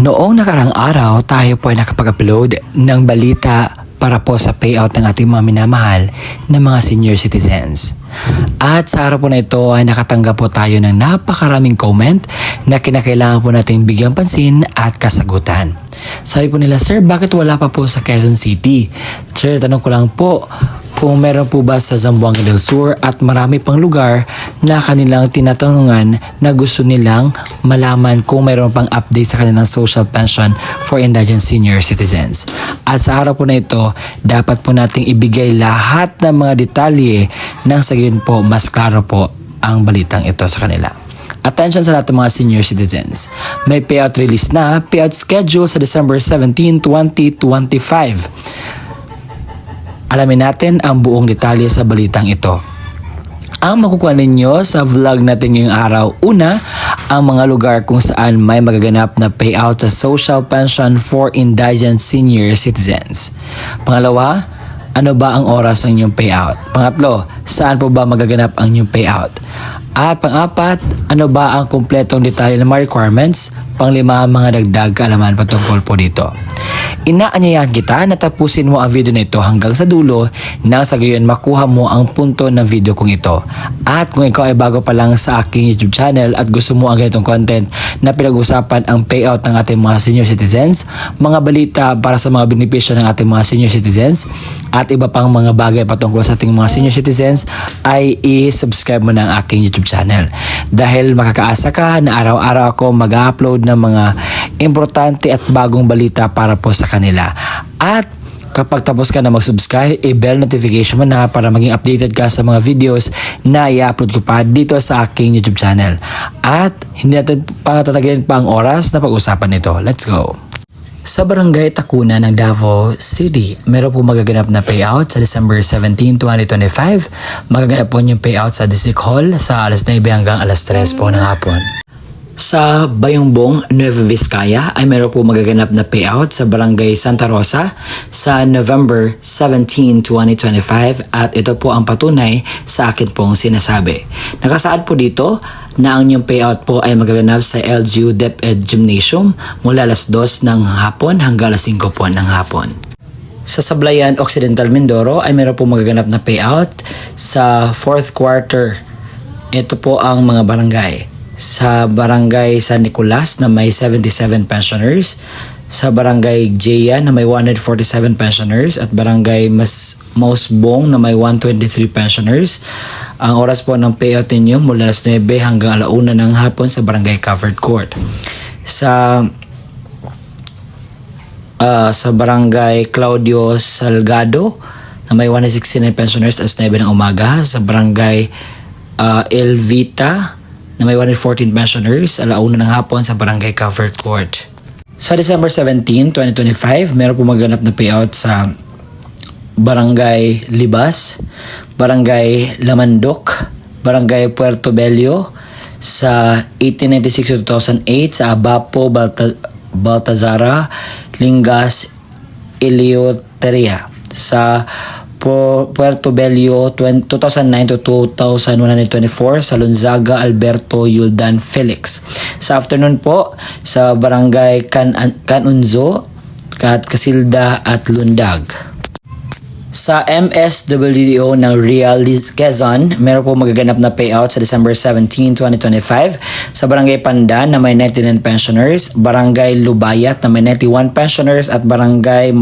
Noong nakarang araw, tayo po ay nakapag-upload ng balita para po sa payout ng ating mga minamahal na mga senior citizens. At sa araw po na ito ay nakatanggap po tayo ng napakaraming comment na kinakailangan po nating bigyang pansin at kasagutan. Sabi po nila, Sir, bakit wala pa po sa Quezon City? Sir, tanong ko lang po, kung meron po ba sa Zamboanga del Sur at marami pang lugar na kanilang tinatanungan na gusto nilang malaman kung meron pang update sa kanilang social pension for indigent senior citizens. At sa araw po na ito, dapat po nating ibigay lahat ng mga detalye nang sa gayon po mas klaro po ang balitang ito sa kanila. Attention sa lahat ng mga senior citizens. May payout release na, payout schedule sa December 17, 2025. Alamin natin ang buong detalye sa balitang ito. Ang makukuha ninyo sa vlog natin ngayong araw, una, ang mga lugar kung saan may magaganap na payout sa social pension for indigent senior citizens. Pangalawa, ano ba ang oras ng inyong payout? Pangatlo, saan po ba magaganap ang inyong payout? At pang-apat, ano ba ang kumpletong detalye ng mga requirements? Panglima, mga dagdag kaalaman patungkol po dito. Inaanyayahan kita na tapusin mo ang video na ito hanggang sa dulo nang sa gayon makuha mo ang punto ng video kong ito. At kung ikaw ay bago pa lang sa aking YouTube channel at gusto mo ang ganitong content na pinag-usapan ang payout ng ating mga senior citizens, mga balita para sa mga benepisyo ng ating mga senior citizens, at iba pang mga bagay patungkol sa ating mga senior citizens, ay i-subscribe mo na ang aking YouTube channel. Dahil makakaasa ka na araw-araw ako mag-upload ng mga importante at bagong balita para po sa kanila. At kapag tapos ka na mag-subscribe, i-bell notification mo na para maging updated ka sa mga videos na i-upload ko pa dito sa aking YouTube channel. At hindi natin patatagalin pa ang oras na pag-usapan nito. Let's go! Sa Barangay Takuna ng Davao City, meron po magaganap na payout sa December 17, 2025. Magaganap po yung payout sa District Hall sa alas 9 hanggang alas 3 po ng hapon. Sa Bayongbong, Nueva Vizcaya ay meron po magaganap na payout sa Barangay Santa Rosa sa November 17, 2025 at ito po ang patunay sa akin pong sinasabi. Nakasaad po dito na ang inyong payout po ay magaganap sa LGU DepEd Gymnasium mula alas 2 ng hapon hanggang alas 5 po ng hapon. Sa Sablayan, Occidental Mindoro ay meron po magaganap na payout sa 4th quarter. Ito po ang mga barangay. Sa Barangay San Nicolas na may 77 pensioners, sa Barangay Jeya na may 147 pensioners at Barangay Mausbong na may 123 pensioners. Ang oras po ng payout ninyo mula alas 9 hanggang alauna ng hapon sa Barangay Covered Court. Sa Barangay Claudio Salgado na may 169 pensioners alas 9 ng umaga. Sa Barangay Elvita na may 114 pensioners, alauna ng hapon sa Barangay Covered Court. Sa December 17, 2025, meron po maganap na payout sa Barangay Libas, Barangay Lamandok, Barangay Puerto Bello, sa 1896-2008 sa Abapo, Baltazara, Lingas, Eleuteria, sa Puerto Bello 2009 to 2124 sa Lunzaga, Alberto, Yuldan, Felix. Sa afternoon po sa Barangay Canunzo, Casilda at Lundag. Sa MSWDO ng Real Quezon, meron po magaganap na payout sa December 17, 2025 sa Barangay Pandan na may 99 pensioners, Barangay Lubayat na may 91 pensioners at Barangay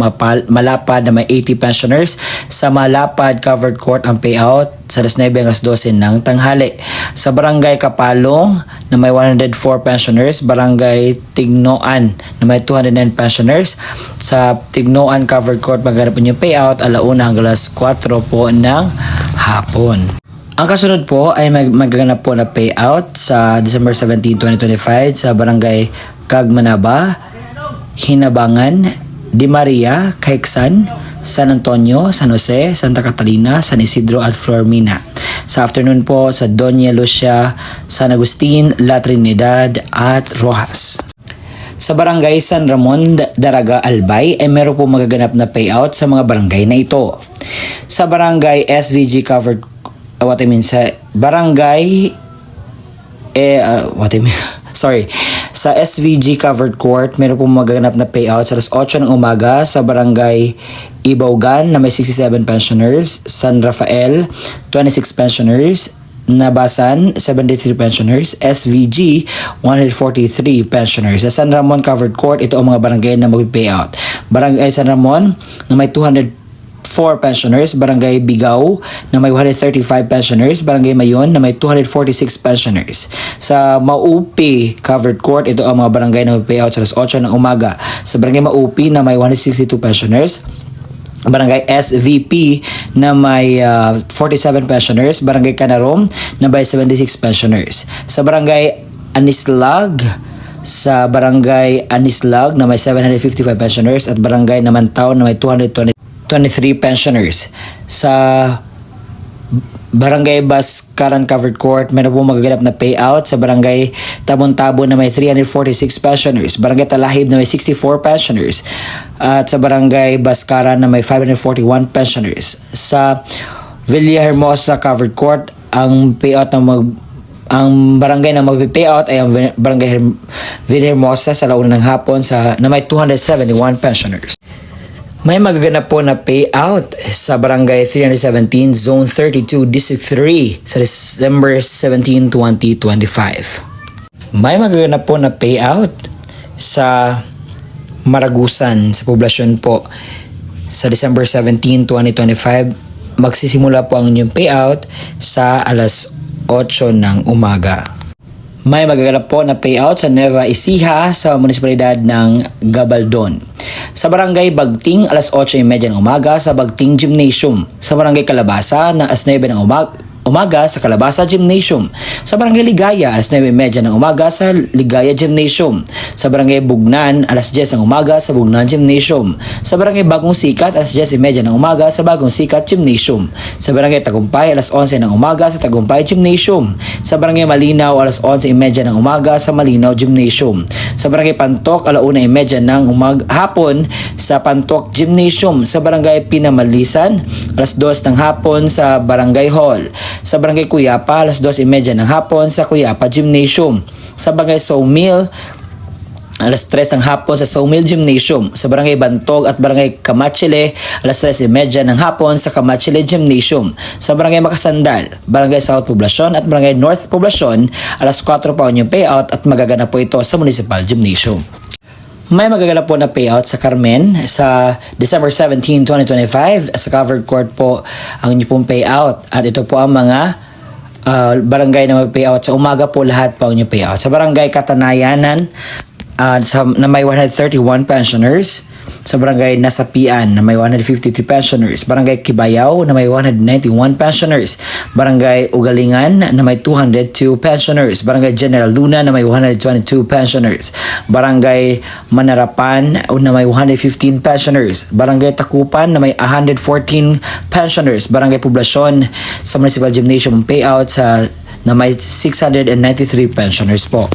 Malapad na may 80 pensioners. Sa Malapad Covered Court ang payout sa alas 9 hanggang alas 12 ng tanghali. Sa Barangay Kapalong na may 104 pensioners, Barangay Tignoan na may 209 pensioners. Sa Tignoan Covered Court magaganap po yung payout alauna hanggang alas 4 po ng hapon. Ang kasunod po ay magaganap po na payout sa December 17, 2025 sa Barangay Cagmanaba, Hinabangan, Di Maria, Caixan, San Antonio, San Jose, Santa Catalina, San Isidro at Flormina. Sa afternoon po sa Doña Lucia, San Agustin, La Trinidad at Rojas. Sa Barangay San Ramon, Daraga, Albay ay meron po magaganap na payout sa mga barangay na ito. Sa Barangay SVG Covered, sa Barangay Sa SVG Covered Court, meron pong magaganap na payout sa alas 8 ng umaga sa Barangay Ibaugan na may 67 pensioners, San Rafael, 26 pensioners, Nabasan, 73 pensioners, SVG, 143 pensioners. Sa San Ramon Covered Court, ito ang mga barangay na mag-payout. Barangay San Ramon na may 204 pensioners, Barangay Bigaw na may 135 pensioners, Barangay Mayon na may 246 pensioners. Sa Maupi Covered Court, ito ang mga barangay na mag-payout sa alas 8 ng umaga. Sa Barangay Maupi na may 162 pensioners, Barangay SVP na may 47 pensioners, Barangay Canarom na may 76 pensioners. Sa Barangay Anislag, na may 755 pensioners at Barangay Namantaw na may 223 pensioners. Sa Barangay Baskaran Covered Court, meron po magaganap na payout sa Barangay Tabon-Tabo na may 346 pensioners, Barangay Talahib na may 64 pensioners, at sa Barangay Baskaran na may 541 pensioners. Sa Villahermosa Covered Court, ang payout ang barangay na mag-payout ay ang Barangay Villahermosa sa launa ng hapon na may 271 pensioners. May magaganap po na payout sa Barangay 317, Zone 32, District 3 sa December 17, 2025. May magaganap po na payout sa Maragusan sa poblasyon po sa December 17, 2025. Magsisimula po ang inyong payout sa alas 8 ng umaga. May magaganap po na payout sa Nueva Ecija sa munisipalidad ng Gabaldon. Sa Barangay Bagting, alas 8:30 ng umaga sa Bagting Gymnasium. Sa Barangay Calabasa, na alas 9 ng umaga sa Calabasa Gymnasium. Sa Barangay Ligaya, alas 9:30 ng umaga sa Ligaya Gymnasium. Sa Barangay Bugnan, alas 10 ng umaga sa Bugnan Gymnasium. Sa Barangay Bagong Sikat, alas 10:30 ng umaga sa Bagong Sikat Gymnasium. Sa Barangay Tagumpay, alas 11 ng umaga sa Tagumpay Gymnasium. Sa Barangay Malinaw, alas 11:30 ng umaga sa Malinaw Gymnasium. Sa Barangay Pantok, alas 1:30 ng hapon sa Pantok Gymnasium. Sa Barangay Pinamalisan, alas 2 ng hapon sa Barangay Hall. Sa Barangay Cuyapa, alas 2:30 ng hapon sa Cuyapa Gymnasium. Sa Barangay Sawmill, alas 3 ng hapon sa Sawmill Gymnasium. Sa Barangay Bantog at Barangay Kamachile, alas 3:30 ng hapon sa Kamachile Gymnasium. Sa Barangay Makasandal, Barangay South Poblacion at Barangay North Poblacion, alas 4 pa yung payout at magaganap po ito sa Municipal Gymnasium. May magaganap po na payout sa Carmen sa December 17, 2025. Sa Covered Court po ang inyo pong payout. At ito po ang mga barangay na mag-payout. Sa umaga po lahat po ang inyo payout. Sa Barangay Katanayanan na may 131 pensioners. Sa Barangay Nasapian na may 153 pensioners. Barangay Kibayaw na may 191 pensioners. Barangay Ugalingan na may 202 pensioners. Barangay General Luna na may 122 pensioners. Barangay Manarapan na may 115 pensioners. Barangay Takupan na may 114 pensioners. Barangay Poblacion sa Municipal Gymnasium payout na may 693 pensioners po.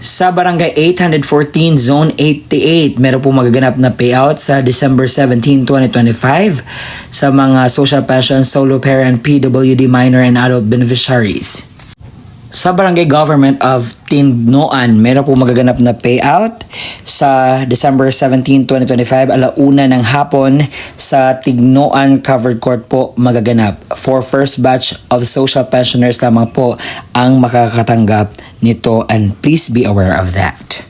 Sa Barangay 814, Zone 88, meron po magaganap na payout sa December 17, 2025 sa mga social pension, solo parent, PWD minor and adult beneficiaries. Sa Barangay Government of Tindnoan, meron po magaganap na payout sa December 17, 2025, alauna ng hapon sa Tignoan Covered Court po magaganap. For first batch of social pensioners lamang po ang makakatanggap nito, and please be aware of that.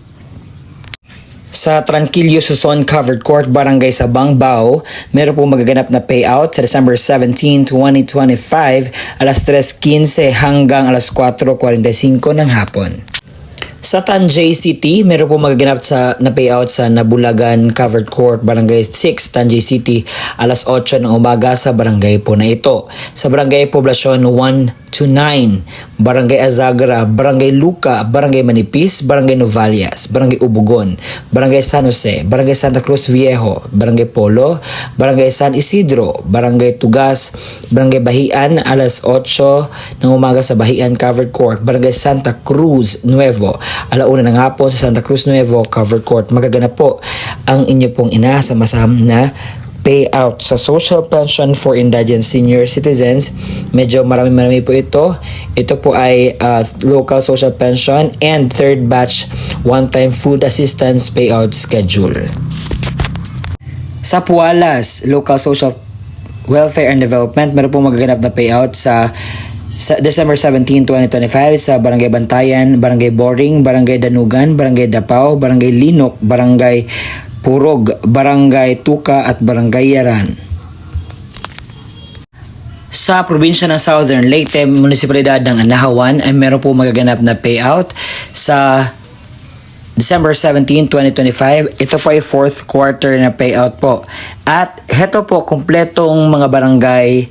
Sa Tranquillo Suson Covered Court, Barangay Sabang Bao, meron po magaganap na payout sa December 17, 2025, alas 3:15 hanggang alas 4:45 ng hapon. Sa Tanjay City, meron po magaganap na payout sa Nabulagan Covered Court, Barangay 6, Tanjay City, alas 8 ng umaga sa barangay po na ito. Sa Barangay Poblacion 1 to 9, Barangay Azagra, Barangay Luca, Barangay Manipis, Barangay Novalias, Barangay Ubugon, Barangay San Jose, Barangay Santa Cruz Viejo, Barangay Polo, Barangay San Isidro, Barangay Tugas, Barangay Bahian, alas 8 ng umaga sa Bahian Covered Court, Barangay Santa Cruz Nuevo, alauna ng hapon sa Santa Cruz Nuevo Covered Court. Magaganap po ang inyo pong inaasam-asam na payout sa social pension for indigent senior citizens. Medyo marami po ito. Ito po ay local social pension and third batch one-time food assistance payout schedule. Sa Pualas, local social welfare and development, meron pong magaganap na payout sa December 17, 2025 sa Barangay Bantayan, Barangay Boring, Barangay Danugan, Barangay Dapao, Barangay Linok, Barangay Purog, Barangay Tuka at Barangay Yaran. Sa probinsya ng Southern Leyte, munisipalidad ng Anahawan ay meron po magaganap na payout sa December 17, 2025. Ito po ay fourth quarter na payout po. At heto po, kompletong mga barangay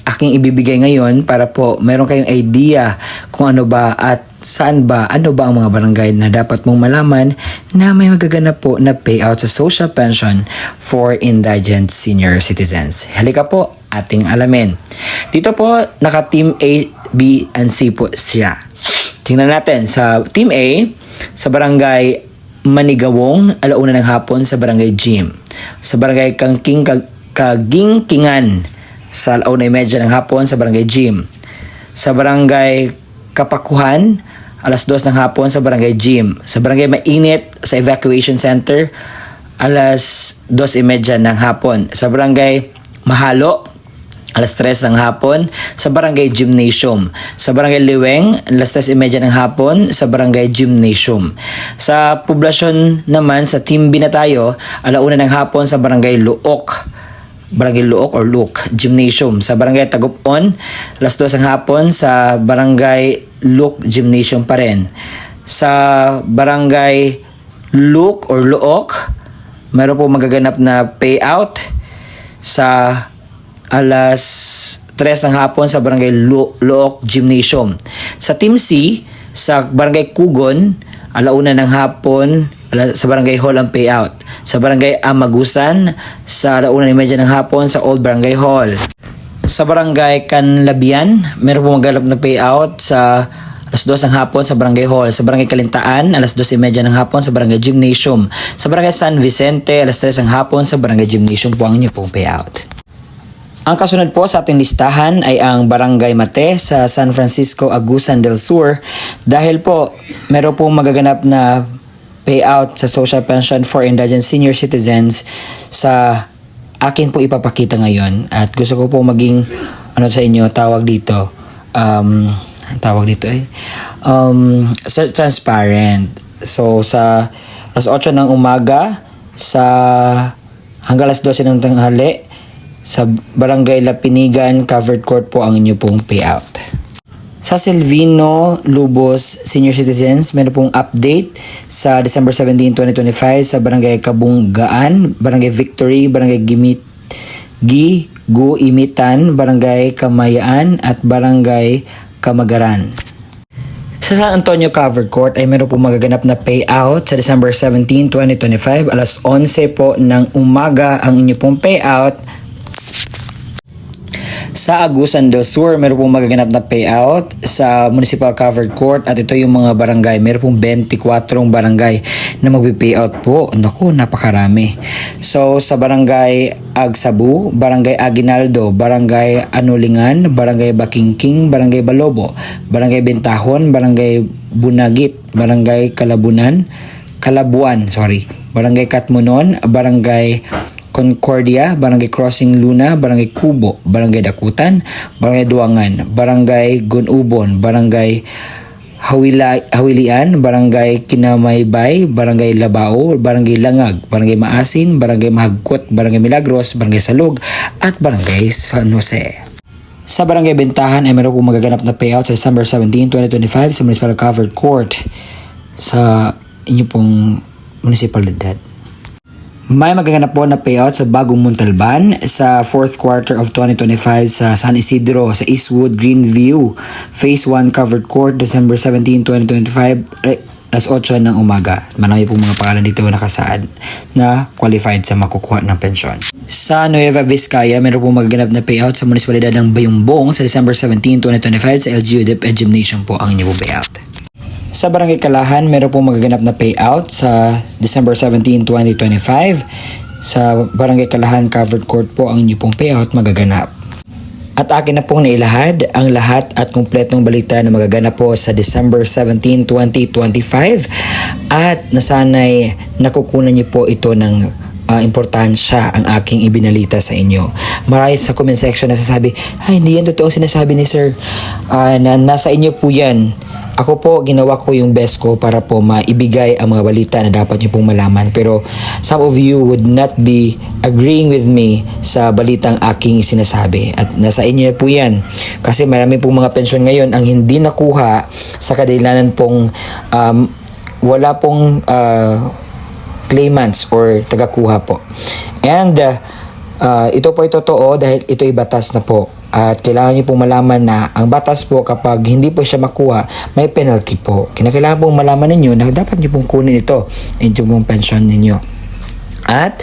aking ibibigay ngayon para po meron kayong idea kung ano ba at saan ba, ano ba ang mga barangay na dapat mong malaman na may magaganap po na payout sa social pension for indigent senior citizens. Halika po, ating alamin. Dito po, naka-team A, B, and C po siya. Tingnan natin sa team A, sa barangay Manigawong, alauna ng hapon sa barangay Jim. Sa barangay Kagingkingan, sa alauna medya ng hapon sa barangay Jim. Sa barangay Kapakuhan, alas 2 ng hapon sa barangay Jim. Sa barangay Mainit, sa evacuation center, alas 2:30 ng hapon. Sa barangay Mahalo, alas 3 ng hapon sa barangay Gymnasium. Sa barangay Liweng, alas 3:30 ng hapon sa barangay Gymnasium. Sa poblasyon naman sa Team B na tayo, alauna ng hapon sa barangay Luok. Barangay Luok or Luok Gymnasium. Sa barangay Tagupon, alas 2 ng hapon sa barangay Luok Gymnasium pa rin. Sa barangay Luok or Luok, meron po magaganap na payout sa alas 3 ng hapon sa barangay Luok Gymnasium. Sa Team C, sa barangay Kugon, alauna ng hapon sa barangay Hall ang payout. Sa barangay Amagusan, sa alauna ng hapon sa Old Barangay Hall. Sa barangay Canlabian, meron po maganap na payout sa alas 2 ng hapon sa barangay Hall. Sa barangay Kalintaan, alas 2:30 ng hapon sa barangay Gymnasium. Sa barangay San Vicente, alas 3 ng hapon sa barangay Gymnasium po ang inyo pong payout. Ang kasunod po sa ating listahan ay ang Barangay Mate sa San Francisco, Agusan del Sur. Dahil po, meron pong magaganap na payout sa social pension for indigent senior citizens sa akin po ipapakita ngayon. At gusto ko po maging sa inyo, transparent. So sa alas 8 ng umaga hanggang alas 12 ng tanghali, sa Barangay Lapinigan, Covered Court po ang inyo pong payout. Sa Silvino Lubos Senior Citizens, meron pong update sa December 17, 2025 sa Barangay Kabunggaan, Barangay Victory, Barangay Guimitan, Barangay Kamayaan at Barangay Kamagaran. Sa San Antonio Covered Court ay meron pong magaganap na payout sa December 17, 2025, alas 11 po ng umaga ang inyo pong payout. Sa Agusan del Sur, meron pong magaganap na payout sa Municipal Covered Court at ito yung mga barangay. Meron pong 24 barangay na magpi-payout po. Naku, napakarami. So, sa Barangay Agsabu, Barangay Aguinaldo, Barangay Anulingan, Barangay Bakingking, Barangay Balobo, Barangay Bentahon, Barangay Bunagit, Barangay Kalabuan, Barangay Katmunon, Barangay Concordia, Barangay Crossing Luna, Barangay Kubo, Barangay Dakutan, Barangay Duangan, Barangay Gunubon, Barangay Hawilian, Barangay Kinamaybay, Barangay Labao, Barangay Langag, Barangay Maasin, Barangay Mahagkot, Barangay Milagros, Barangay Salug, at Barangay San Jose. Sa Barangay Bentahan ay meron pong magaganap na payout sa December 17, 2025 sa Municipal Covered Court sa inyo pong munisipalidad. May magaganap po na payout sa Bagong Montalban sa 4th quarter of 2025 sa San Isidro, sa Eastwood, Greenview, Phase 1 Covered Court, December 17, 2025, alas 8 ng umaga. Marami pong mga pangalan dito nakasaad na qualified sa makukuha ng pensyon. Sa Nueva Vizcaya, meron pong magaganap na payout sa munisipalidad ng Bayumbong sa December 17, 2025 sa LGU DepEd Gymnasium po ang inyong payout. Sa Barangay Kalahan, meron pong magaganap na payout sa December 17, 2025 sa Barangay Kalahan Covered Court po ang inyo pong payout magaganap. At akin na pong nailahad ang lahat at kumpletong balita na magaganap po sa December 17, 2025 at nasanay nakukunan niyo po ito ng importansya ang aking ibinalita sa inyo. Marami sa comment section na sasabi, ay hindi yan totoo sinasabi ni sir, na nasa inyo po yan. Ako po, ginawa ko yung best ko para po maibigay ang mga balita na dapat nyo pong malaman. Pero some of you would not be agreeing with me sa balitang aking sinasabi. At nasa inyo po yan. Kasi marami pong mga pensyon ngayon ang hindi nakuha sa kadahilanan pong wala pong claimants or tagakuha po. And ito po ay totoo dahil ito ay batas na po. At kailangan niyo pong malaman na ang batas po kapag hindi po siya makuha, may penalty po. Kinakailangan pong malaman ninyo na dapat niyo pong kunin ito, ito pong pension ninyo. At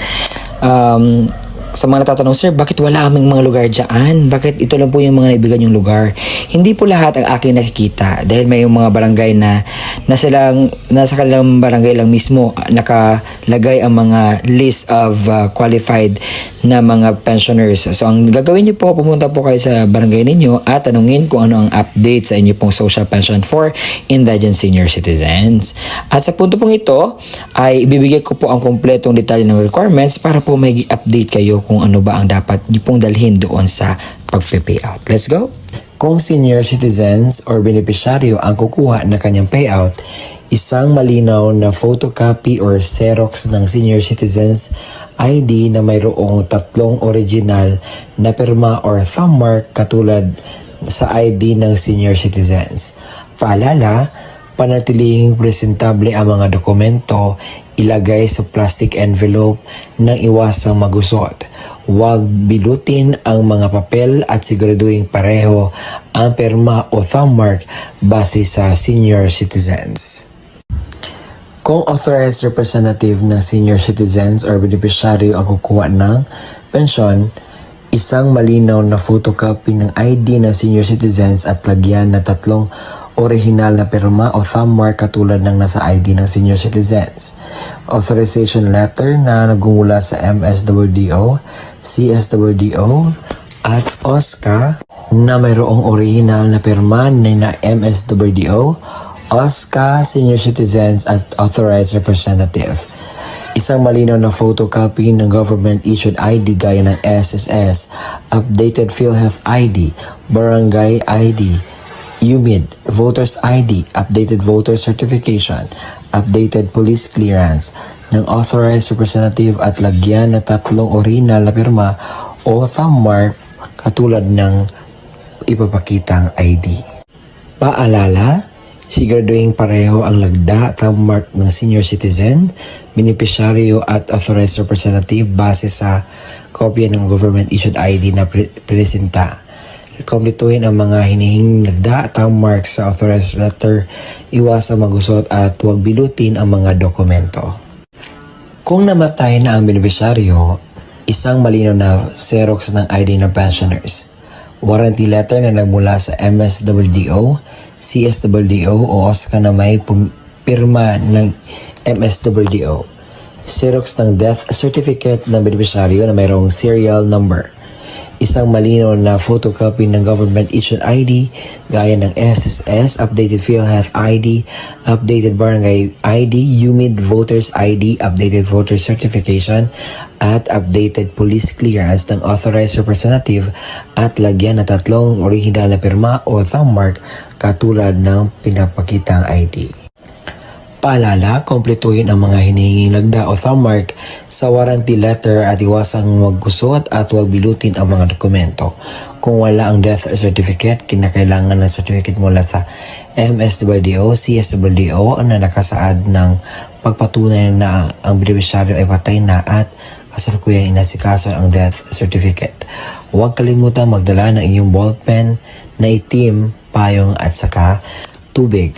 sa mga natatanong, sir, bakit wala aming mga lugar dyan? Bakit ito lang po yung mga naibigan yung lugar? Hindi po lahat ang aking nakikita dahil may yung mga barangay na nasa kanilang barangay lang mismo nakalagay ang mga list of qualified na mga pensioners. So ang gagawin niyo po, pumunta po kayo sa barangay ninyo at tanungin kung ano ang update sa inyo pong social pension for indigent senior citizens. At sa punto pong ito ay ibibigay ko po ang kumpletong detalye ng requirements para po may update kayo kung ano ba ang dapat niyo pong dalhin doon sa pag-payout. Let's go! Kung senior citizens or beneficiaryo ang kukuha ng kanyang payout, isang malinaw na photocopy or Xerox ng senior citizens ID na mayroong 3 original na pirma or thumb mark katulad sa ID ng senior citizens. Paalala, panatilihing presentable ang mga dokumento, ilagay sa plastic envelope nang iwasang magusot. Huwag bilutin ang mga papel at siguraduhin pareho ang pirma o thumb mark base sa senior citizens. Kung authorized representative ng senior citizens or beneficiaryo ang kukuha ng pensyon, isang malinaw na photocopy ng ID ng senior citizens at lagyan na 3 original na pirma o thumb mark katulad ng nasa ID ng senior citizens. Authorization letter na nagmumula sa MSWDO, CSWDO at OSCA na mayroong original na pirma na MSWDO, OSCA, senior citizens at authorized representative. Isang malinaw na photocopy ng government-issued ID gaya ng SSS, updated PhilHealth ID, Barangay ID, UMID, Voters ID, updated voter certification, updated police clearance ng authorized representative at lagyan na 3 original na pirma o thumb mark katulad ng ipapakitang ID. Paalala, siguraduhin pareho ang lagda thumb mark ng senior citizen, beneficiaryo at authorized representative base sa kopya ng government-issued ID na presenta. Kumpletuhin ang mga hinihinging lagda thumb mark sa authorized letter, iwasang magusot at huwag bilutin ang mga dokumento. Kung namatay na ang beneficiaryo, isang malinaw na Xerox ng ID ng pensioners, warranty letter na nagmula sa MSWDO, CSWDO o OSCA na may pirma ng MSWDO, Xerox ng death certificate ng beneficiaryo na mayroong serial number, isang malinaw na photocopy ng government-issued ID gaya ng SSS, updated PhilHealth ID, updated Barangay ID, UMID Voters ID, updated voter certification, at updated police clearance ng authorized representative at lagyan na 3 original na pirma o thumb mark katulad ng pinapakitang ID. Paalala, kumpletuhin ang mga hinihinging lagda o thumb mark sa warranty letter at iwasang maggusot at huwag bilutin ang mga dokumento. Kung wala ang death certificate, kinakailangan ng certificate mula sa MSWDO, CSWDO na nakasaad ng pagpatunay na ang beneficiaryo ay patay na at kasalukuyang inasikaso ang death certificate. Huwag kalimutan magdala ng inyong ballpen na itim, payong at saka tubig.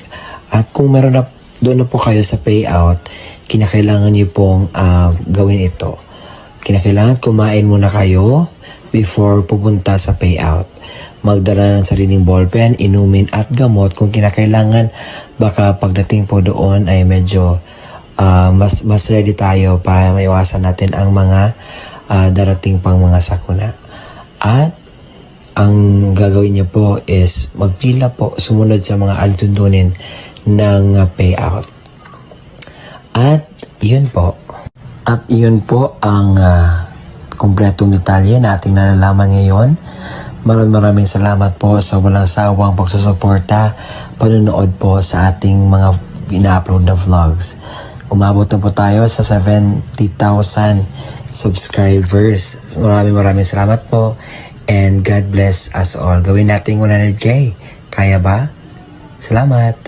At kung meron na doon na po kayo sa payout, kinakailangan niyo pong gawin ito. Kinakailangan kumain muna kayo before pupunta sa payout. Magdala ng sariling ballpen, inumin at gamot kung kinakailangan. Baka pagdating po doon ay medyo mas ready tayo para maiwasan natin ang mga darating pang mga sakuna. At ang gagawin niyo po is magpila po, sumunod sa mga altuntunin ng payout. At yun po. At yun po ang kumpletong detalye na ating nalalaman ngayon. Maraming salamat po sa walang sawang pagsusuporta, panonood po sa ating mga ina-upload na vlogs. Umabot na po tayo sa 70,000 subscribers. Maraming salamat po and God bless us all. Gawin natin 100K. Kaya ba? Salamat!